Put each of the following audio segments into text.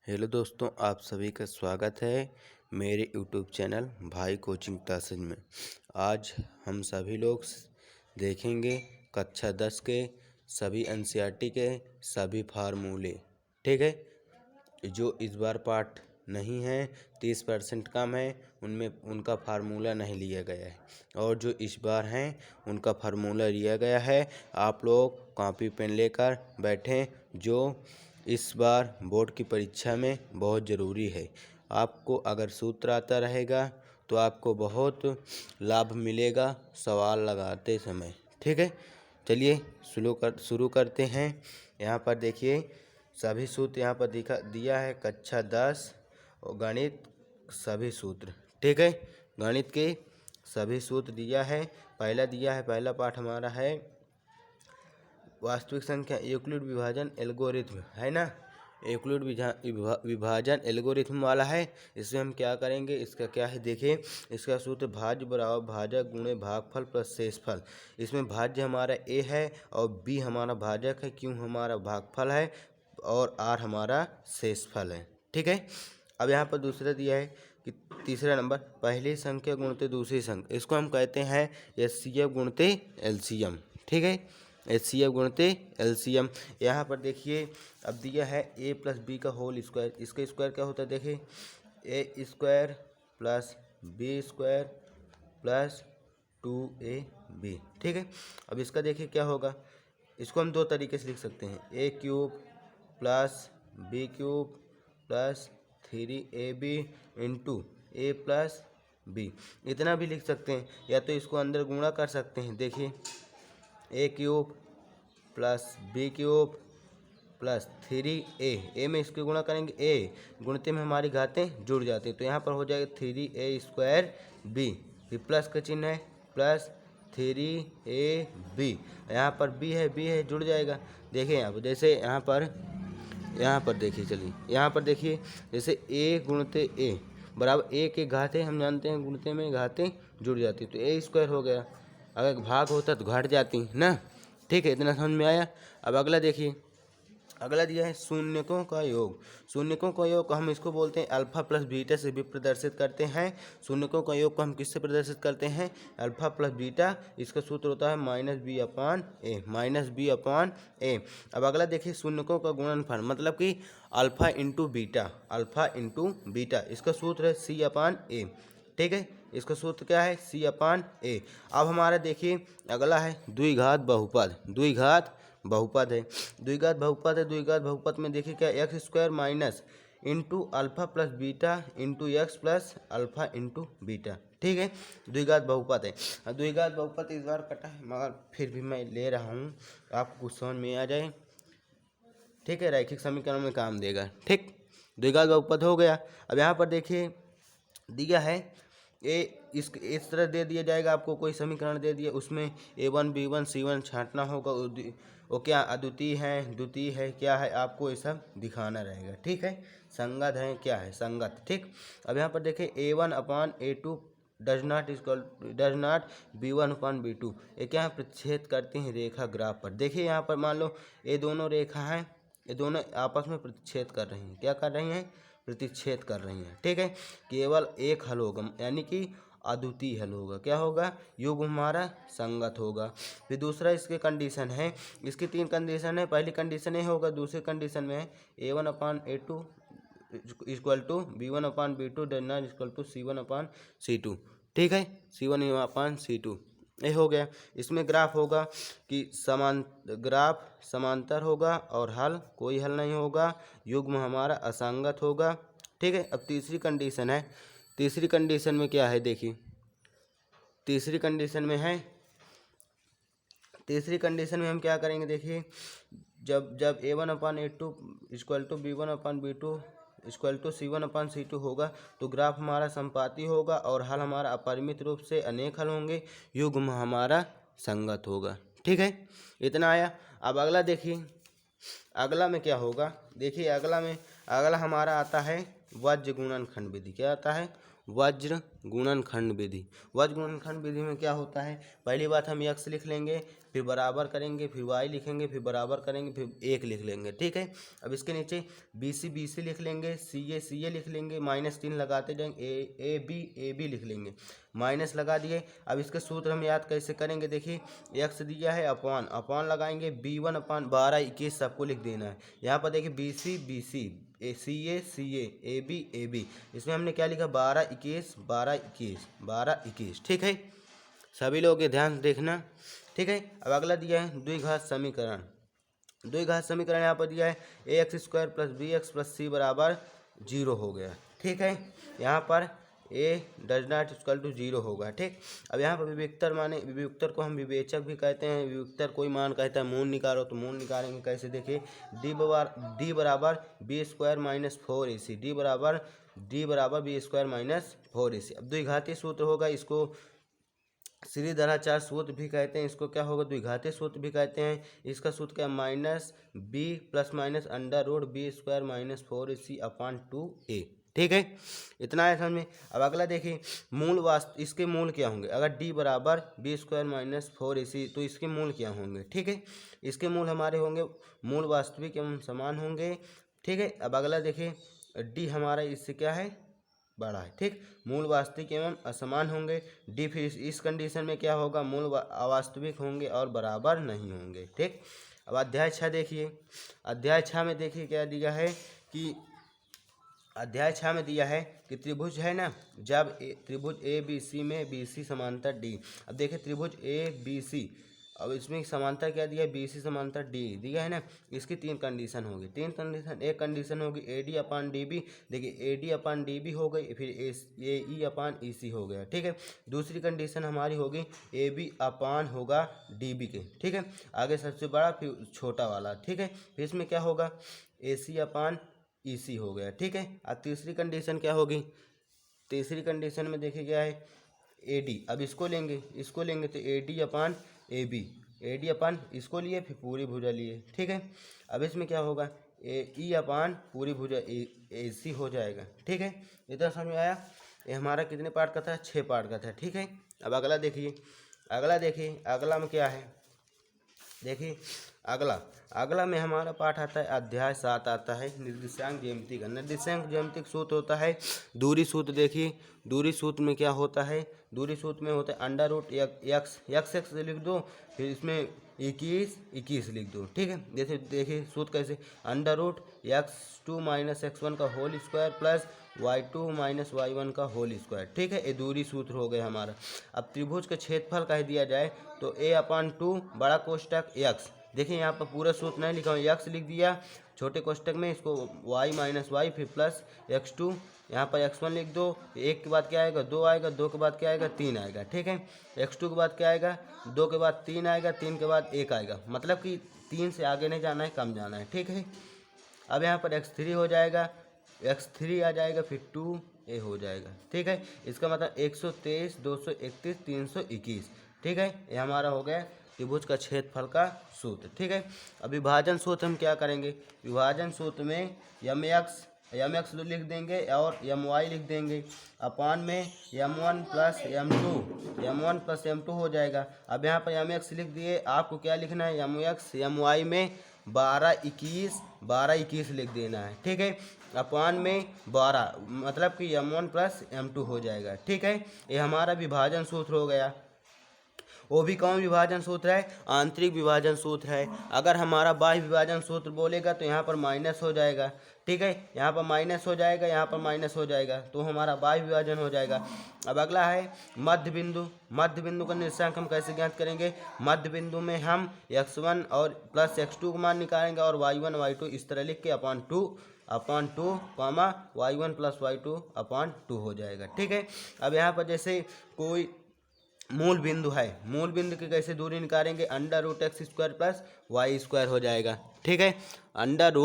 Hello दोस्तों, आप सभी का स्वागत है मेरे यूट्यूब चैनल भाई कोचिंग क्लासेज में। आज हम सभी लोग देखेंगे कक्षा 10 के सभी एनसीईआरटी के सभी फार्मूले। ठीक है, जो इस बार पार्ट नहीं है 30% कम है उनमें उनका फार्मूला नहीं लिया गया है, और जो इस बार हैं उनका फार्मूला लिया गया है। आप लोग कॉपी पेन लेकर बैठें, जो इस बार बोर्ड की परीक्षा में बहुत ज़रूरी है। आपको अगर सूत्र आता रहेगा तो आपको बहुत लाभ मिलेगा सवाल लगाते समय। ठीक है, चलिए शुरू करते हैं। यहाँ पर देखिए सभी सूत्र यहाँ पर दिया है कक्षा 10 और गणित सभी सूत्र। ठीक है, गणित के सभी सूत्र दिया है। पहला पाठ हमारा है वास्तविक संख्या यूक्लिड विभाजन एल्गोरिथ्म, है ना। यूक्लिड विभाजन एल्गोरिथ्म वाला है। इसमें हम क्या करेंगे, इसका क्या है देखिए। इसका सूत्र भाज्य बराबर भाजक गुणे भागफल प्लस शेषफल। इसमें भाज्य हमारा ए है और बी हमारा भाजक है, क्यों हमारा भागफल है और आर हमारा शेषफल है। ठीक है, अब यहाँ पर दूसरा दिया है कि तीसरा नंबर पहली संख्या गुणते दूसरी संख्या, इसको हम कहते हैं एचसीएफ गुणते एलसीएम। ठीक है, एचसीएफ गुणते एलसीएम। यहाँ पर देखिए अब दिया है ए प्लस बी का होल स्क्वायर। इसका स्क्वायर क्या होता है देखिए, a square plus b square plus 2ab। ठीक है, अब इसका देखिए क्या होगा। इसको हम दो तरीके से लिख सकते हैं, a cube plus b cube plus 3ab into a plus b. इतना भी लिख सकते हैं, या तो इसको अंदर गुणा कर सकते हैं। देखिए a cube plus b cube plus 3a में इसके गुणा करेंगे, ए गुणते में हमारी घातें जुड़ जाती हैं, तो यहाँ पर हो जाएगा 3a स्क्वायर बी, फिर प्लस का चिन्ह है प्लस 3ab। यहाँ पर बी है जुड़ जाएगा। देखिए यहाँ पर जैसे यहाँ पर देखिए, चलिए यहाँ पर देखिए जैसे ए गुणते ए बराबर ए के घातें हम जानते हैं गुणते में घातें जुड़ जाती, तो ए स्क्वायर हो गया। अगर भाग होता तो घट जाती ना। ठीक है, इतना समझ में आया। अब अगला देखिए, अगला दिया है शून्यकों का योग। शून्यकों का योग को हम इसको बोलते हैं अल्फा प्लस बीटा से भी प्रदर्शित करते हैं। शून्यकों का योग को हम किससे प्रदर्शित करते हैं, अल्फा प्लस बीटा। इसका सूत्र होता है -b/a। अब अगला देखिए शून्यकों का गुणनफल, मतलब कि अल्फा इंटू बीटा। इसका सूत्र है c/a। ठीक है, इसका सूत्र क्या है c/a। अब हमारा देखिए अगला है द्विघात बहुपद। द्विघात बहुपद है। द्विघात बहुपद में देखिए क्या, x square minus into alpha plus beta into x plus alpha into beta. ठीक है, द्विघात बहुपद है। द्विघात बहुपद इस बार कटा है, मगर फिर भी मैं ले रहा हूँ, आपको कुछ समझ में आ जाए। ठीक है, रैखिक समीकरण में काम देगा। ठीक, द्विघात बहुपद हो गया। अब यहाँ पर देखिए दिया है इस तरह दे दिया जाएगा, आपको कोई समीकरण दे दिया, उसमें a1 b1 c1 छांटना होगा। वो क्या अद्वितीय है, द्वितीय है, क्या है, आपको ये सब दिखाना रहेगा। ठीक है, संगत है, क्या है संगत। ठीक, अब यहाँ पर देखें a1/a2 डज नॉट b1/b2। ये क्या है, प्रतिच्छेद करते हैं रेखा ग्राफ पर। देखिए यहाँ पर मान लो ये दोनों रेखा हैं, ये दोनों आपस में प्रतिच्छेद कर रही हैं। क्या कर रही हैं, प्रतिच्छेद कर रही हैं। ठीक है, केवल एक हल होगा, यानी कि अद्वितीय हल होगा। क्या होगा, युग्म हमारा संगत होगा। फिर दूसरा इसके कंडीशन है, इसकी 3 कंडीशन है। पहली कंडीशन ये होगा, दूसरी कंडीशन में a1/a2 equal to b1/b2 does not equal to c1/c2। ठीक है, c1/c2 ये हो गया। इसमें ग्राफ होगा कि ग्राफ समांतर होगा और हल कोई हल नहीं होगा, युग्म हमारा असंगत होगा। ठीक है, अब तीसरी कंडीशन है। तीसरी कंडीशन में क्या है देखिए, तीसरी कंडीशन में हम क्या करेंगे देखिए, जब a1/a2 equal to b1/b2 equal to c1/c2 होगा, तो ग्राफ हमारा संपाती होगा और हल हमारा अपरिमित रूप से अनेक हल होंगे, युग्म हमारा संगत होगा। ठीक है, इतना आया। अब अगला देखिए, अगला में क्या होगा देखिए, अगला हमारा आता है वज्र गुणनखंड विधि। क्या आता है, वज्र गुणनखंड विधि। वज्र गुणनखंड विधि में क्या होता है, पहली बात हम x लिख लेंगे, फिर बराबर करेंगे, फिर y लिखेंगे, फिर बराबर करेंगे, फिर 1 लिख लेंगे, ठीक है। अब इसके नीचे BC लिख लेंगे, CA लिख लेंगे, -3 लगाते जाएंगे, AB लिख लेंगे, माइनस लगा दिए। अब इसके सूत्र हम याद कैसे करेंगे, देखिए x दिया है, अपॉन लगाएंगे, B1/12 सबको लिख देना है। यहाँ पर देखिए BC CA AB इसमें हमने क्या लिखा, 12 21, ठीक है। सभी लोग ये ध्यान से देखना, ठीक है। अब अगला दिया है द्विघात समीकरण। द्विघात समीकरण यहाँ पर दिया है ax² + bx + c बराबर 0 हो गया, ठीक है। यहाँ पर a does not equal to 0 होगा, ठीक। अब यहाँ पर विविक्तर माने, विविक्तर को हम विवेचक भी कहते हैं। विविक्तर कोई मान कहता है मूल निकालो, तो मूल निकालेंगे कैसे, देखिए d बराबर b² - 4ac, d बराबर b² - 4ac। अब द्विघाती सूत्र होगा, इसको श्रीधराचार्य सूत्र भी कहते हैं, इसको क्या होगा, द्विघाती सूत्र भी कहते हैं। इसका सूत्र क्या, -b ± √b² - 4ac/2a, ठीक है। इतना है समझ में। अब अगला देखिए मूल इसके मूल क्या होंगे, अगर d बराबर b² - 4ac तो इसके मूल क्या होंगे, ठीक है। इसके मूल हमारे होंगे मूल वास्तविक एवं समान होंगे, ठीक है। अब अगला देखिए d हमारा इससे क्या है, बड़ा है, ठीक। मूल वास्तविक एवं असमान होंगे, डी फिर इस कंडीशन में क्या होगा, मूल अवास्तविक होंगे और बराबर नहीं होंगे, ठीक। अब अध्याय 6 देखिए, अध्याय 6 में देखिए क्या दिया है कि अध्याय 6 में दिया है कि त्रिभुज है ना, जब त्रिभुज ABC में BC समांतर D। अब देखिए त्रिभुज ABC, अब इसमें समांतर क्या दिया है, BC समांतर D दिया है ना। इसकी 3 कंडीशन होगी, 3 कंडीशन। एक कंडीशन होगी AD/DB, देखिए AD/DB हो गई, फिर AE/EC हो गया, ठीक है। दूसरी कंडीशन हमारी होगी AB होगा DB के, ठीक है। आगे सबसे बड़ा फिर छोटा वाला, ठीक है। फिर इसमें क्या होगा, AC/EC हो गया, ठीक है। अब तीसरी कंडीशन क्या होगी, तीसरी कंडीशन में देखिए क्या है, AD। अब इसको लेंगे तो AD/AB, इसको लिए फिर पूरी भुजा लिए, ठीक है। अब इसमें क्या होगा, E/ पूरी भुजा AC हो जाएगा, ठीक है। इतना समझ में आया। ये हमारा कितने पार्ट का था, 6 पार्ट का था, ठीक है। अब अगला देखिए, अगला में क्या है, देखिए अगला में हमारा पाठ आता है, अध्याय 7 आता है निर्देशांक ज्यामिति का। निर्देशांक ज्यामिति सूत्र होता है दूरी सूत्र। देखिए दूरी सूत्र में क्या होता है, दूरी सूत्र में होता है √x लिख दो, फिर इसमें 21 लिख दो, ठीक है। जैसे देखिए सूत्र कैसे, √x2 - x1 का whole square plus y2 - y1 का होल स्क्वायर, ठीक है। ये दूरी सूत्र हो गया हमारा। अब त्रिभुज का क्षेत्रफल कह दिया जाए तो a/2 बड़ा कोष्टक x, देखिए यहाँ पर पूरा सूत्र नहीं लिखा हूँ, x लिख दिया छोटे कोष्टक में, इसको y - y फिर प्लस x2, यहाँ पर x1 लिख दो, 1 के बाद क्या आएगा, 2 आएगा, 2 के बाद क्या आएगा, 3 आएगा, ठीक है। x2 के बाद क्या आएगा, 2 के बाद 3 आएगा, 3 के बाद 1 आएगा, मतलब कि 3 से आगे नहीं जाना है, कम जाना है, ठीक है। अब यहाँ पर x3 हो जाएगा, x3 आ जाएगा, फिर 2a हो जाएगा, ठीक है। इसका मतलब 123, 231, 321, ठीक है। ये हमारा हो गया त्रिभुज का क्षेत्रफल का सूत्र, ठीक है। अब विभाजन सूत्र हम क्या करेंगे, विभाजन सूत्र में mx लिख देंगे और my लिख देंगे, अपान में m1 + m2 हो जाएगा। अब यहाँ पर mx लिख दिए, आपको क्या लिखना है, mx my में 12 21 लिख देना है, ठीक है। अपान में 12 मतलब कि m1 + m2 हो जाएगा, ठीक है। ये हमारा विभाजन सूत्र हो गया। वो भी कौन विभाजन सूत्र है, आंतरिक विभाजन सूत्र है। अगर हमारा बाह्य विभाजन सूत्र बोलेगा तो यहाँ पर माइनस हो जाएगा, ठीक है। यहाँ पर माइनस हो जाएगा, यहाँ पर माइनस हो जाएगा, तो हमारा बाह्य विभाजन हो जाएगा। अब अगला है मध्य बिंदु का निर्देशांक हम कैसे ज्ञात करेंगे, मध्य बिंदु में हम x1 और प्लस x2 का मान निकालेंगे और y1 y2 इस तरह लिख के अपान टू y1 + y2/2 हो जाएगा, ठीक है। अब यहाँ पर जैसे कोई मूल बिंदु है, मूल बिंदु की कैसे दूरी निकालेंगे, √x² + y² हो जाएगा, ठीक है। अंडर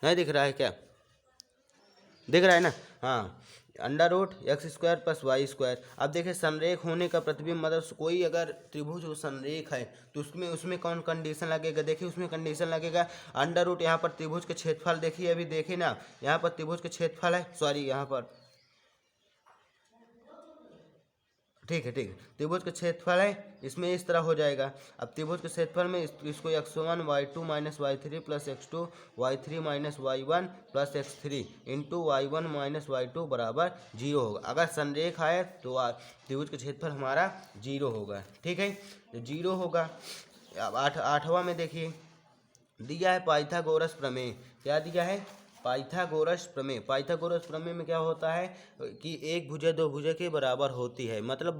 नहीं दिख रहा है क्या, दिख रहा है ना, हाँ, √x² + y²। अब देखिए संरेख होने का प्रतिबिंब, मतलब कोई अगर त्रिभुज संरेख है तो उसमें कौन कंडीशन लगेगा, देखिए उसमें कंडीशन लगेगा √ यहाँ पर त्रिभुज के क्षेत्रफल, देखिए अभी देखिए ना, यहाँ पर त्रिभुज के क्षेत्रफल है, सॉरी यहाँ पर ठीक है ठीक है। त्रिभुज का क्षेत्रफल है, इसमें इस तरह हो जाएगा। अब त्रिभुज के क्षेत्रफल में इसको x1 y2 minus y3 plus x2 y3 minus y1 plus x3 into y1 minus y2 बराबर 0 होगा। अगर संरेखा है तो त्रिभुज का क्षेत्रफल हमारा 0 होगा। ठीक है, तो 0 होगा। अब आठवां में देखिए दिया है पाइथागोरस प्रमेय। क्या दिया है? पाइथागोरस प्रमेय। पाइथागोरस प्रमेय में क्या होता है कि एक भुजा दो भुजा के बराबर होती है, मतलब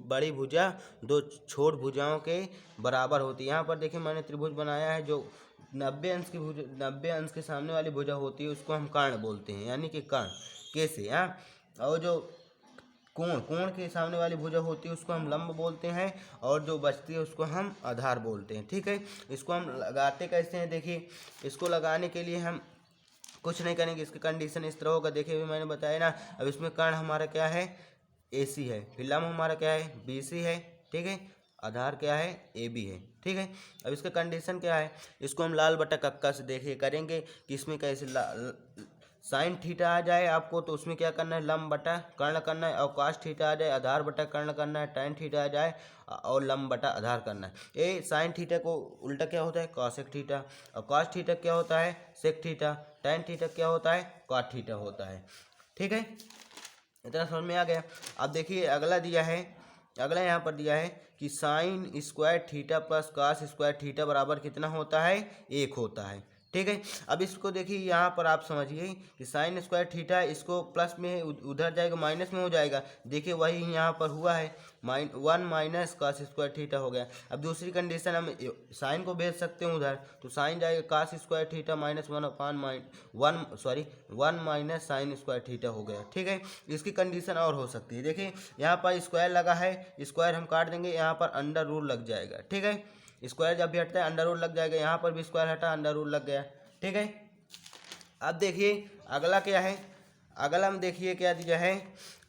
बड़ी भुजा दो छोट भुजाओं के बराबर होती है। यहाँ पर देखिए मैंने त्रिभुज बनाया है, जो 90 अंश की भुजा 90 अंश के सामने वाली भुजा होती है उसको हम कर्ण बोलते हैं, यानी कि कर्ण कैसे। हाँ, और जो कोण के सामने वाली भुजा होती है उसको हम लंब बोलते हैं, और जो बचती है उसको हम आधार बोलते हैं। ठीक है, इसको हम लगाते कैसे हैं? देखिए, इसको लगाने के लिए हम कुछ नहीं करेंगे, इसकी कंडीशन इस तरह होगा। देखिए अभी मैंने बताया ना। अब इसमें कर्ण हमारा क्या है? AC है, फिर लंब हमारा क्या है? BC है। ठीक है, आधार क्या है? AB है। ठीक है, अब इसका कंडीशन क्या है? इसको हम लाल बटा कक्का से देखिए करेंगे कि इसमें कैसे साइन थीटा आ जाए आपको, तो उसमें क्या करना है? लंब बटा कर्ण करना है। और काश थीटा आ जाए आधार बटा कर्ण करना है। टैन थीटा आ जाए और लंब बटा आधार करना है। ये साइन थीटा को उल्टा क्या होता है? Cosec theta. और कॉस थीटा क्या होता है? Sec theta. टैन थीटा क्या होता है? कॉट थीटा होता है। ठीक है, इतना समझ में आ गया। अब देखिए अगला दिया है, अगला यहाँ पर दिया है कि sine square theta plus cos square theta बराबर कितना होता है? 1 होता है। ठीक है, अब इसको देखिए यहाँ पर आप समझिए कि साइन स्क्वायर थीटा इसको प्लस में उधर जाएगा माइनस में हो जाएगा। देखिए वही यहाँ पर हुआ है, 1 माइनस कॉस स्क्वायर थीटा हो गया। अब दूसरी कंडीशन हम साइन को भेज सकते हैं उधर, तो साइन जाएगा cos square theta minus 1 minus sine square theta हो गया। ठीक है, इसकी कंडीशन और हो सकती है। देखिए यहाँ पर स्क्वायर लगा है, स्क्वायर हम काट देंगे, यहाँ पर अंडर रूल लग जाएगा। ठीक है, स्क्वायर जब भी हटता है अंडर रूल लग जाएगा, यहाँ पर भी स्क्वायर हटा अंडर रूल लग गया। ठीक है, अब देखिए अगला क्या है? अगला में देखिए क्या दिया है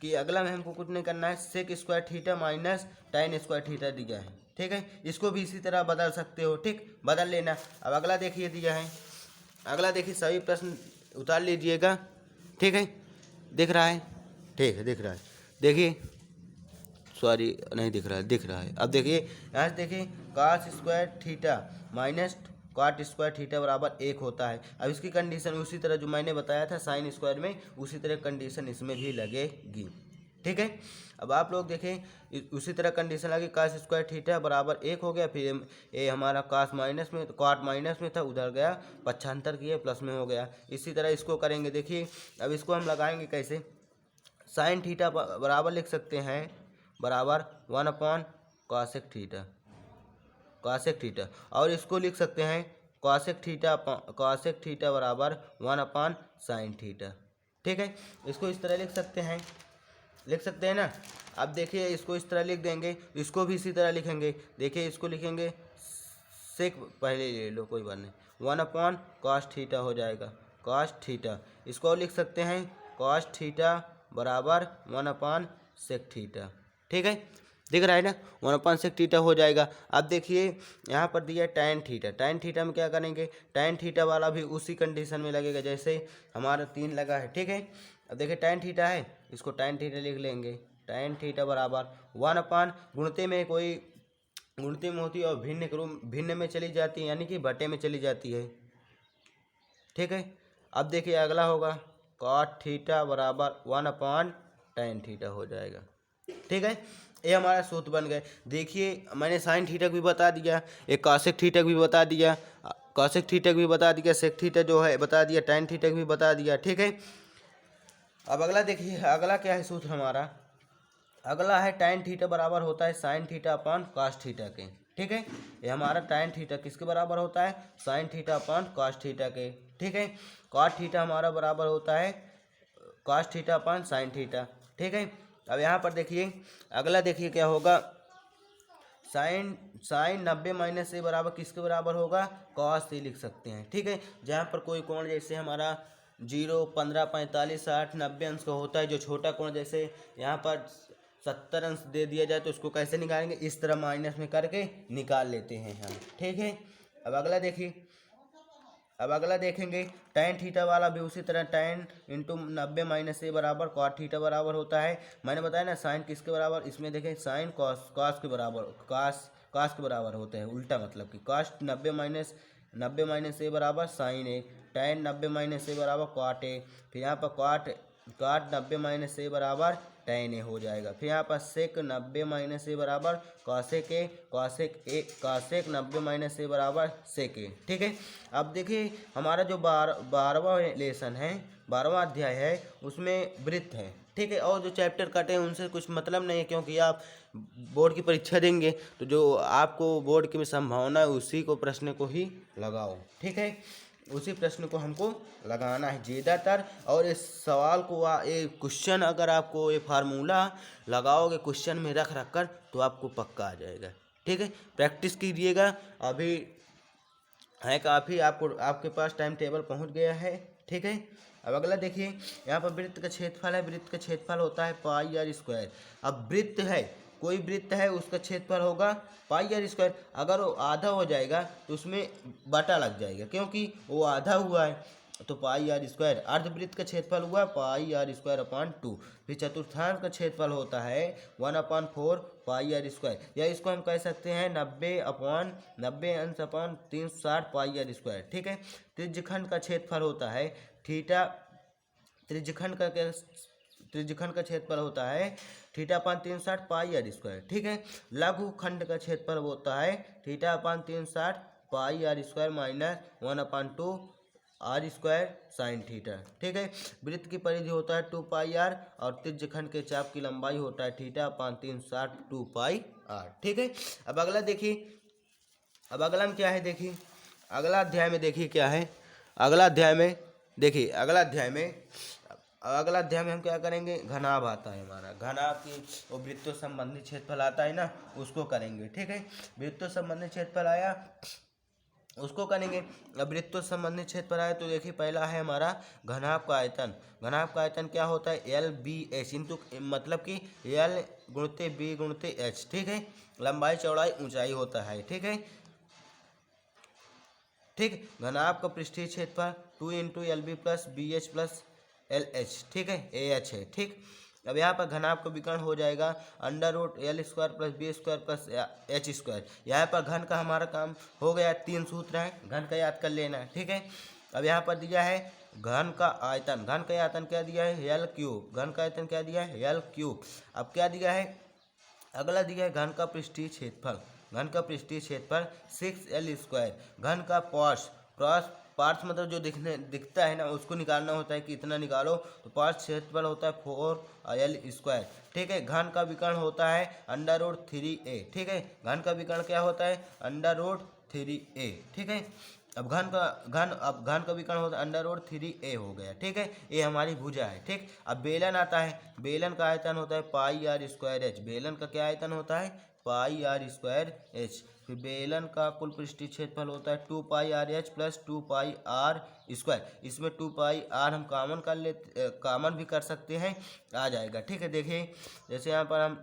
कि अगला में हमको कुछ नहीं करना है, sec square theta minus tan square theta दिया है। ठीक है, इसको भी इसी तरह बदल सकते हो। ठीक, बदल लेना। अब अगला देखिए दिया है, अगला देखिए सभी प्रश्न उतार लीजिएगा। ठीक है, दिख रहा है? ठीक है, दिख रहा है। देखिए सॉरी नहीं दिख रहा है, दिख रहा है। अब देखिए यहाँ से देखिए cos square theta minus cot square theta बराबर 1 होता है। अब इसकी कंडीशन उसी तरह जो मैंने बताया था साइन स्क्वायर में, उसी तरह कंडीशन इसमें भी लगेगी। ठीक है, अब आप लोग देखें उसी तरह कंडीशन लगी, कॉस स्क्वायर थीटा बराबर 1 हो गया, फिर ये हमारा कॉस माइनस में कॉट माइनस में था, उधर गया पक्षांतर किए प्लस में हो गया। इसी तरह इसको करेंगे। देखिए अब इसको हम लगाएंगे कैसे? साइन थीटा बराबर लिख सकते हैं बराबर 1 upon cosec theta, cosec theta. और इसको लिख सकते हैं कॉसेक थीटा बराबर 1 अपॉन साइन थीटा। ठीक है, इसको इस तरह लिख सकते हैं ना। अब देखिए इसको इस तरह लिख देंगे, इसको भी इसी तरह लिखेंगे। देखिए इसको लिखेंगे सेक, पहले ले लो कोई बात नहीं, 1 अपॉन कॉस थीटा हो जाएगा, कॉस थीटा। इसको और लिख सकते हैं कॉस थीटा बराबर 1 अपॉन सेक थीटा। ठीक है, दिख रहा है ना? 1 अपॉन सेक थीटा हो जाएगा। अब देखिए यहाँ पर दिया टैन थीटा। टैन थीटा में क्या करेंगे? टैन थीटा वाला भी उसी कंडीशन में लगेगा जैसे हमारा 3 लगा है। ठीक है, अब देखिए टैन थीटा है, इसको टैन थीटा लिख लेंगे। टैन थीटा बराबर 1 अपॉन गुणते में कोई गुणती में होती है और भिन्न के रूप भिन्न में चली जाती है, यानी कि बटे में चली जाती है। ठीक है, अब देखिए अगला होगा कॉट थीटा बराबर 1 अपॉन टैन थीटा हो जाएगा। ठीक है, ये हमारा सूत्र बन गए। देखिए मैंने साइन थीटा भी बता दिया, एक कॉसेक थीटा भी बता दिया, कॉसेक थीटा भी बता दिया, सेक थीटा जो है बता दिया, टैन थीटा भी बता दिया। ठीक है, अब अगला देखिए, अगला क्या है सूत्र हमारा? अगला है टैन थीटा बराबर होता है sine theta upon cos theta के। ठीक है, ये हमारा टैन थीटा किसके बराबर होता है? Sine theta upon cos theta के। ठीक है, कॉट थीटा हमारा बराबर होता है cos theta upon sine theta. ठीक है, अब यहाँ पर देखिए अगला देखिए क्या होगा? साइन 90 माइनस ए बराबर किसके बराबर होगा? कॉस से लिख सकते हैं। ठीक है, जहाँ पर कोई कोण जैसे हमारा 0, 15, 45, 60, 90 अंश का होता है, जो छोटा कोण जैसे यहाँ पर 70 अंश दे दिया जाए तो उसको कैसे निकालेंगे? इस तरह माइनस में करके निकाल लेते हैं हम। ठीक है, अब अगला देखिए, अब अगला देखेंगे tan थीटा वाला भी उसी तरह tan इंटू 90 - a बराबर cot थीटा बराबर होता है। मैंने बताया ना साइन किसके बराबर, इसमें देखें साइन कॉस के बराबर, कॉस के बराबर होते हैं, उल्टा मतलब कि कॉस 90 - a बराबर साइन ए, tan 90 - a बराबर कॉट ए, फिर यहाँ पर कॉट 90 - a बराबर tan ए हो जाएगा। फिर यहाँ पर सेक 90 - a बराबर कॉसेक ए, कॉसेक 90 - a बराबर सेक ए। ठीक है, अब देखिए हमारा जो 12वां लेसन है, 12वां अध्याय है, उसमें वृत्त है। ठीक है, और जो चैप्टर कटे हैं उनसे कुछ मतलब नहीं है, क्योंकि आप बोर्ड की परीक्षा देंगे तो जो आपको बोर्ड की संभावना है उसी को प्रश्न को ही लगाओ। ठीक है, उसी प्रश्न को हमको लगाना है ज़्यादातर। और इस सवाल को ये क्वेश्चन अगर आपको ये फार्मूला लगाओगे क्वेश्चन में रख कर तो आपको पक्का आ जाएगा। ठीक है, प्रैक्टिस कीजिएगा। अभी है काफ़ी, आपके पास टाइम टेबल पहुंच गया है। ठीक है, अब अगला देखिए, यहाँ पर वृत्त का क्षेत्रफल है। वृत्त का क्षेत्रफल होता है पाई आर स्क्वायर। अब वृत्त है, कोई वृत्त है, उसका क्षेत्रफल होगा पाई आर स्क्वायर। अगर वो आधा हो जाएगा तो उसमें बटा लग जाएगा, क्योंकि वो आधा हुआ है तो पाई आर स्क्वायर। अर्धवृत्त का क्षेत्रफल हुआ पाई आर स्क्वायर अपॉन 2। फिर चतुर्थांश का क्षेत्रफल होता है 1/4 पाई आर स्क्वायर, या इसको हम कह सकते हैं 90 अंश अपॉन 360 पाई आर स्क्वायर। ठीक है, त्रिज्यखंड का क्षेत्रफल होता है थीटा, त्रिज्यखंड का क्षेत्रफल होता है theta upon 360 pi are square. ठीक है, लघु खंड का क्षेत्रफल होता है theta upon 360 pi are square minus 1/2 R square sine theta. ठीक है, वृत्त की परिधि होता है 2 पाई आर, और त्रिज्यखंड के चाप की लंबाई होता है थीटा अपान 360 2 पाई आर। ठीक है, अब अगला देखिए, अब अगला में क्या है, देखिए अगला अध्याय में देखिए क्या है। अगला अध्याय में देखिए, अगला अध्याय में हम क्या करेंगे, घनाभ आता है हमारा, घनाभ की वो वृत्तों संबंधी क्षेत्रफल आता है ना, उसको करेंगे। ठीक है, वृत्तों संबंधी क्षेत्रफल आया उसको करेंगे। अब वृत्तों संबंधी क्षेत्रफल आया तो देखिए पहला है हमारा घनाभ का आयतन। घनाभ का आयतन क्या होता है, एल बी एच इंटू, मतलब कि एल गुणते बी गुणते एच। ठीक है, लंबाई चौड़ाई ऊंचाई होता है। ठीक है, ठीक, घनाभ का पृष्ठीय क्षेत्रफल 2 into L B plus B H plus L H. ठीक है, ए एच है। ठीक, अब यहाँ पर घनाभ का विकर्ण हो जाएगा √L² plus B² plus H square. यहाँ पर घन का हमारा काम हो गया, 3 सूत्र हैं, घन का याद कर लेना है। ठीक है, अब यहाँ पर दिया है घन का आयतन। घन का आयतन क्या दिया है, L3। घन का आयतन क्या दिया है, L3। अब क्या दिया है, अगला दिया है घन का पृष्ठीय क्षेत्रफल। घन का पृष्ठीय क्षेत्रफल 6L²। घन का पार्श्व मतलब जो दिखता है ना, उसको निकालना होता है कि इतना निकालो, तो पार्श्व क्षेत्रफल होता है 4L²। ठीक है, घन का विकर्ण होता है √3a। ठीक है, घन का विकर्ण क्या होता है, √3a। ठीक है, अब घन का विकर्ण होता है √3a हो गया। ठीक है, ये हमारी भुजा है। ठीक, अब बेलन आता है। बेलन का आयतन होता है पाई आर स्क्वायर एच। बेलन का क्या आयतन होता है, पाई आर स्क्वायर एच। फिर बेलन का कुल पृष्ठीय क्षेत्रफल होता है 2 pi r h plus 2 pi are square. इसमें 2 पाई आर हम कॉमन भी कर सकते हैं, आ जाएगा। ठीक है, देखिए जैसे यहाँ पर हम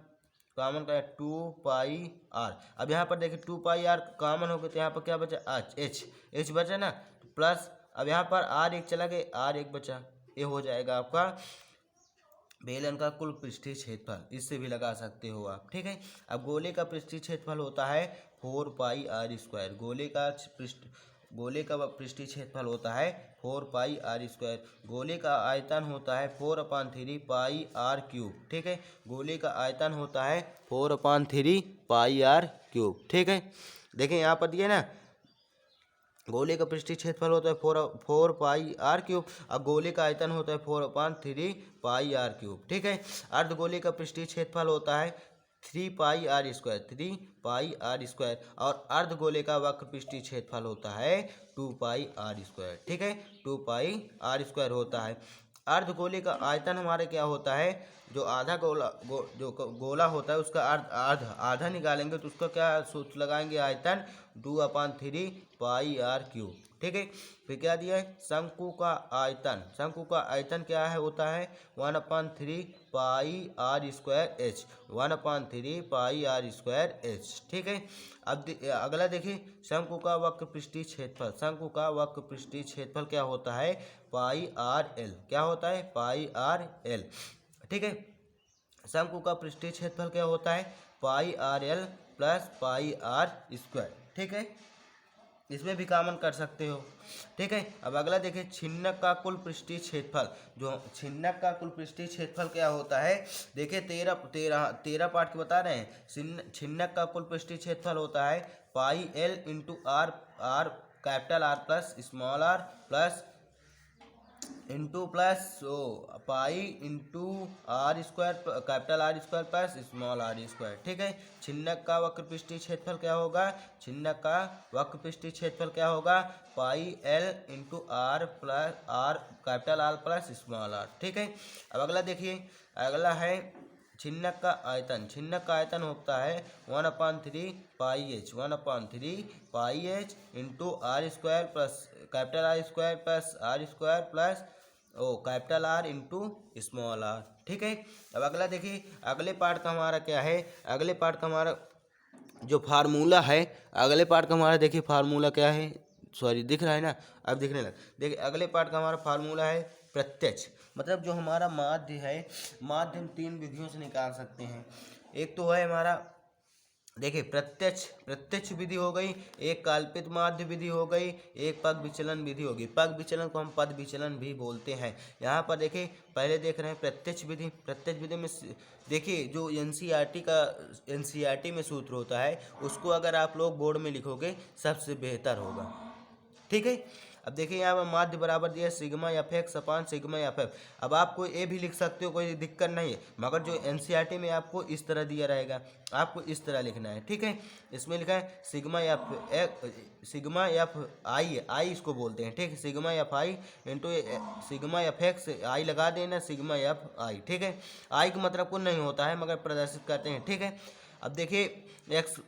कॉमन का 2 पाई आर। अब यहाँ पर देखिए 2 पाई आर कॉमन हो गए तो यहाँ पर क्या बचा, एच बचा ना, प्लस अब यहाँ पर आर एक चला गया, आर एक बचा, ये हो जाएगा आपका बेलन का कुल पृष्ठीय क्षेत्रफल। इससे भी लगा सकते हो आप। ठीक है, अब गोले का पृष्ठीय क्षेत्रफल होता है 4 पाई आर स्क्वायर। गोले का पृष्ठीय क्षेत्रफल होता है 4 पाई आर स्क्वायर। गोले का आयतन होता है 4/3 पाई आर क्यूब। ठीक है, गोले का आयतन होता है 4/3 पाई आर क्यूब। ठीक है, देखें यहाँ पर दिए ना, गोले का पृष्ठीय क्षेत्रफल होता है 4 पाई आर क्यूब, और गोले का आयतन होता है 4/3 पाई आर क्यूब। ठीक है, अर्धगोले का पृष्ठीय क्षेत्रफल होता है 3 pi are square, 3 pi are square, और अर्धगोले का वक्र पृष्ठीय क्षेत्रफल होता है 2 पाई आर स्क्वायर। ठीक है, 2 पाई आर स्क्वायर होता है। अर्धगोले का आयतन हमारे क्या होता है, जो आधा जो गोला होता है उसका आधा निकालेंगे तो उसका क्या सूत्र लगाएंगे, आयतन 2/3 पाई आर क्यूब। ठीक है। फिर क्या दिया है, शंकु का आयतन, शंकु का आयतन क्या है होता है 1/3 pi are square h, 1/3 pi are square h. ठीक है। अब अगला देखिए, शंकु का वक्र पृष्ठीय क्षेत्रफल, शंकु का वक्र पृष्ठीय क्षेत्रफल क्या होता है पाई आर एल, क्या होता है पाई आर एल। ठीक है। शंकु का पृष्ठीय क्षेत्रफल क्या होता है pi r l plus pi are square. ठीक है, इसमें भी कॉमन कर सकते हो। ठीक है। अब अगला देखिए, छिन्नक का कुल पृष्ठीय क्षेत्रफल, जो छिन्नक का कुल पृष्ठीय क्षेत्रफल क्या होता है, देखिए 13 पार्ट के बता रहे हैं। छिन्नक का कुल पृष्ठीय क्षेत्रफल होता है pi L into R, R capital R plus small R plus into plus pi into are square capital R square plus small R square. ठीक है। छिन्नक का वक्र पृष्ठीय क्षेत्रफल क्या होगा, छिन्नक का वक्र पृष्ठीय क्षेत्रफल क्या होगा pi L into R plus R capital R plus small are. ठीक है। अब अगला देखिए, अगला है छिन्नक का आयतन, छिन्नक का आयतन होता है 1/3 pi h, 1/3 pi h into are square plus capital R square plus r square plus capital R into small are. ठीक है। अब अगला देखिए, अगले पार्ट का हमारा क्या है, अगले पार्ट का हमारा जो फार्मूला है, अगले पार्ट का हमारा देखिए फार्मूला क्या है, सॉरी दिख रहा है ना, अब दिखने लगा। देखिए अगले पार्ट का हमारा फार्मूला है प्रत्यक्ष, मतलब जो हमारा माध्य है, माध्य हम 3 विधियों से निकाल सकते हैं। एक तो है हमारा देखिए प्रत्यक्ष विधि हो गई, एक कल्पित माध्य विधि हो गई, एक पग विचलन विधि होगी। पग विचलन को हम पद विचलन भी बोलते हैं। यहाँ पर देखिए पहले देख रहे हैं प्रत्यक्ष विधि, प्रत्यक्ष विधि में देखिए जो एनसीईआरटी में सूत्र होता है उसको अगर आप लोग बोर्ड में लिखोगे सबसे बेहतर होगा। ठीक है। अब देखिए यहाँ पर माध्य बराबर दिया है सिग्मा एफ एक्स अपान सिग्मा एफ एफ। अब आपको ये भी लिख सकते हो, कोई दिक्कत नहीं है, मगर जो एनसीईआरटी में आपको इस तरह दिया रहेगा, आपको इस तरह लिखना है। ठीक है। इसमें लिखा है सिग्मा एफ आई, आई इसको बोलते हैं। ठीक है, sigma f i into sigma f x, i लगा देना सिग्मा एफ आई। ठीक है, आई का मतलब कुछ नहीं होता है मगर प्रदर्शित करते हैं। ठीक है। अब देखिए एक्स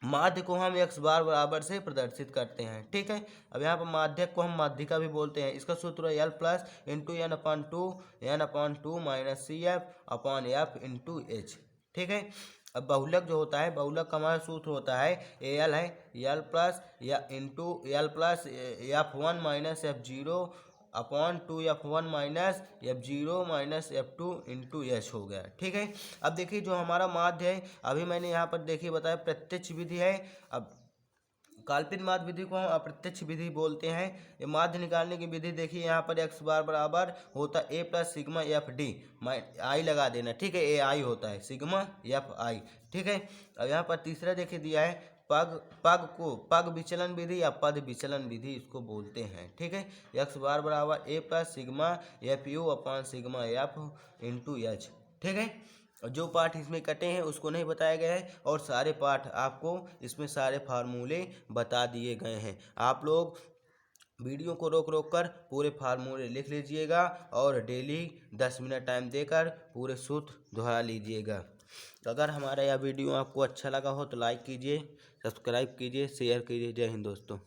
माध्य को हम x बार बराबर से प्रदर्शित करते हैं। ठीक है। अब यहाँ पर माध्यक को हम माध्यिका भी बोलते हैं। इसका सूत्र है L plus into n/2 minus C F upon F into H. ठीक है। अब बहुलक जो होता है, बहुलक का हमारा सूत्र होता है एल है एल प्लस या into L plus F1 minus F0 upon 2F1 minus F0 minus F2 into H हो गया। ठीक है। अब देखिए जो हमारा माध्य है, अभी मैंने यहाँ पर देखिए बताया प्रत्यक्ष विधि है। अब काल्पनिक माध्य विधि को हम अप्रत्यक्ष विधि बोलते हैं। ये माध्य निकालने की विधि देखिए, यहाँ पर x बार बराबर होता है a plus sigma f d, i लगा देना। ठीक है, ए आई होता है सिग्मा एफ आई। ठीक है। अब यहाँ पर तीसरा देखिए दिया है पग विचलन विधि या पद विचलन विधि इसको बोलते हैं। ठीक है, x बार बराबर a plus sigma F you upon sigma F into H. ठीक है। जो पार्ट इसमें कटे हैं उसको नहीं बताया गया है, और सारे पार्ट आपको इसमें सारे फार्मूले बता दिए गए हैं। आप लोग वीडियो को रोक रोक कर पूरे फार्मूले लिख लीजिएगा और डेली 10 मिनट टाइम देकर पूरे सूत्र दोहरा लीजिएगा। अगर हमारा यह वीडियो आपको अच्छा लगा हो तो लाइक कीजिए, सब्सक्राइब कीजिए, शेयर कीजिए। जय हिंद दोस्तों।